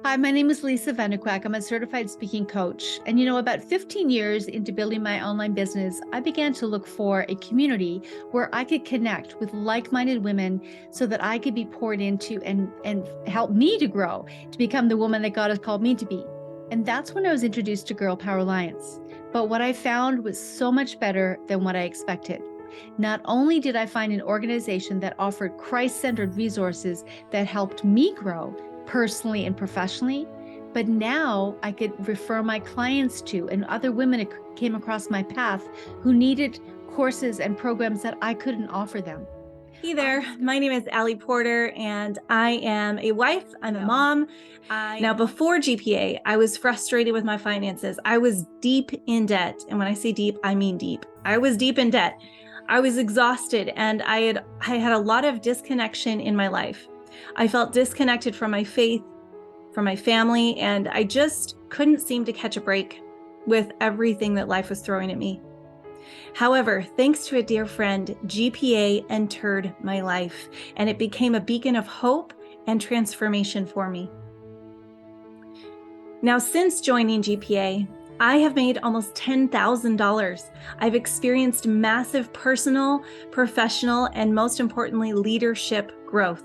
Hi, my name is Lisa Vanderquack. I'm a certified speaking coach. And about 15 years into building my online business, I began to look for a community where I could connect with like-minded women so that I could be poured into and help me to grow, to become the woman that God has called me to be. And that's when I was introduced to Girl Power Alliance. But what I found was so much better than what I expected. Not only did I find an organization that offered Christ-centered resources that helped me grow, personally and professionally, but now I could refer my clients to and other women came across my path who needed courses and programs that I couldn't offer them. Hey there, my name is Allie Porter and I am a wife, I'm a mom. Now before GPA, I was frustrated with my finances. I was deep in debt. And when I say deep, I mean deep. I was deep in debt. I was exhausted and I had a lot of disconnection in my life. I felt disconnected from my faith, from my family, and I just couldn't seem to catch a break with everything that life was throwing at me. However, thanks to a dear friend, GPA entered my life and it became a beacon of hope and transformation for me. Now, since joining GPA, I have made almost $10,000. I've experienced massive personal, professional, and most importantly, leadership growth.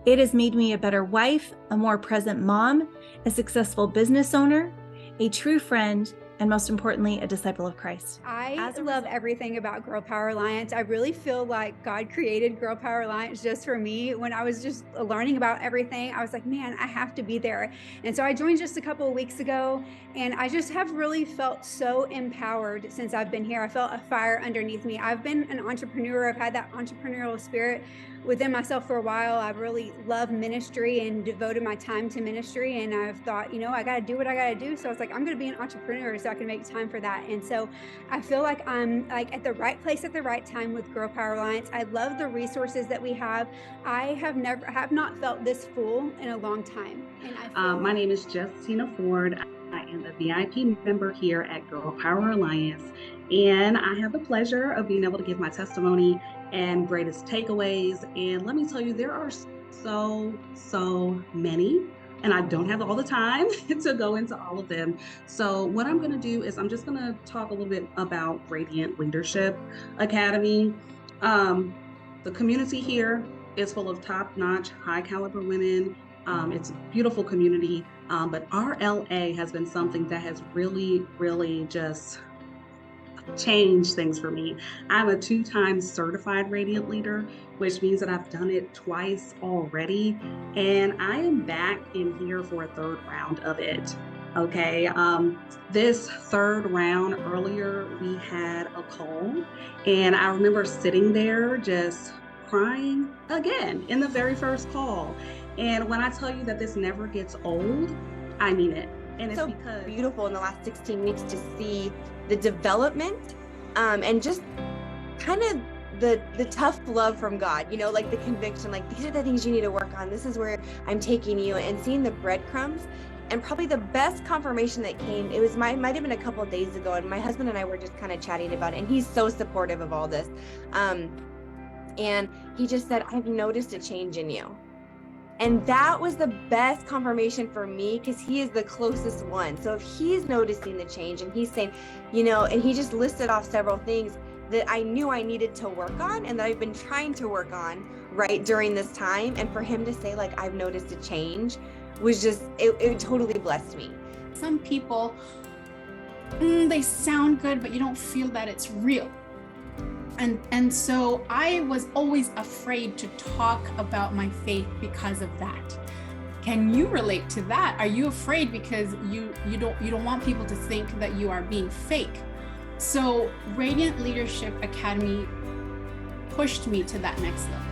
It has made me a better wife, a more present mom, a successful business owner, a true friend, and most importantly, a disciple of Christ. I love everything about Girl Power Alliance. I really feel like God created Girl Power Alliance just for me. When I was just learning about everything, I was like, man, I have to be there. And so I joined just a couple of weeks ago, and I just have really felt so empowered since I've been here. I felt a fire underneath me. I've been an entrepreneur. I've had that entrepreneurial spirit within myself for a while. I really love ministry and devoted my time to ministry. And I've thought, I got to do what I got to do. So I was like, I'm going to be an entrepreneur so I can make time for that. And so I feel like I'm like at the right place at the right time with Girl Power Alliance. I love the resources that we have. I have not felt this full in a long time. And I feel my name is Justina Ford. I am the VIP member here at Girl Power Alliance, and I have the pleasure of being able to give my testimony and greatest takeaways. And let me tell you, there are so many, and I don't have all the time to go into all of them. So what I'm going to do is I'm just going to talk a little bit about Radiant Leadership Academy. The community here is full of top-notch, high-caliber women. It's a beautiful community, but RLA has been something that has really just changed things for me. I'm a 2-time certified Radiant Leader, which means that I've done it twice already, and I am back in here for a third round of it. Okay, this third round, earlier we had a call, and I remember sitting there just crying again in the very first call. And when I tell you that this never gets old, I mean it. And it's so because beautiful in the last 16 weeks to see the development and just kind of the tough love from God, like the conviction, like these are the things you need to work on. This is where I'm taking you, and seeing the breadcrumbs. And probably the best confirmation that came, might have been a couple of days ago, and my husband and I were just kind of chatting about it, and he's so supportive of all this. And he just said, I've noticed a change in you. And that was the best confirmation for me, because he is the closest one. So if he's noticing the change and he's saying, and he just listed off several things that I knew I needed to work on and that I've been trying to work on right during this time. And for him to say, like, I've noticed a change was just, it totally blessed me. Some people, they sound good, but you don't feel that it's real. And so I was always afraid to talk about my faith because of that. Can you relate to that? Are you afraid because you don't want people to think that you are being fake? So Radiant Leadership Academy pushed me to that next level.